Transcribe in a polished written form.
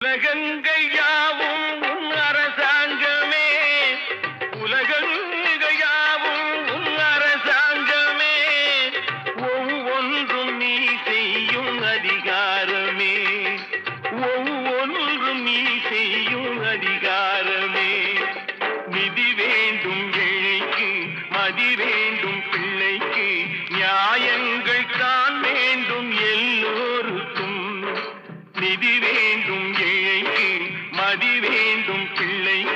உலகங்கள் யாவும் உன் அரசாங்கமே, உலகங்கள் யாவும் உன் அரசாங்கமே, ஒவ்வொன்றும் நீ செய்யும் அதிகாரமே, ஒவ்வொன்றும் நீ செய்யும் அதிகாரமே. நிதி வேண்டும் ஏழைக்கு, மதி வேண்டும் பிள்ளைக்கு, நியாயங்கள் தான் வேண்டும் எல்லோருக்கும். நிதி வேண்டும் ஏழைக்கு, மதி வேண்டும் பிள்ளைக்கு,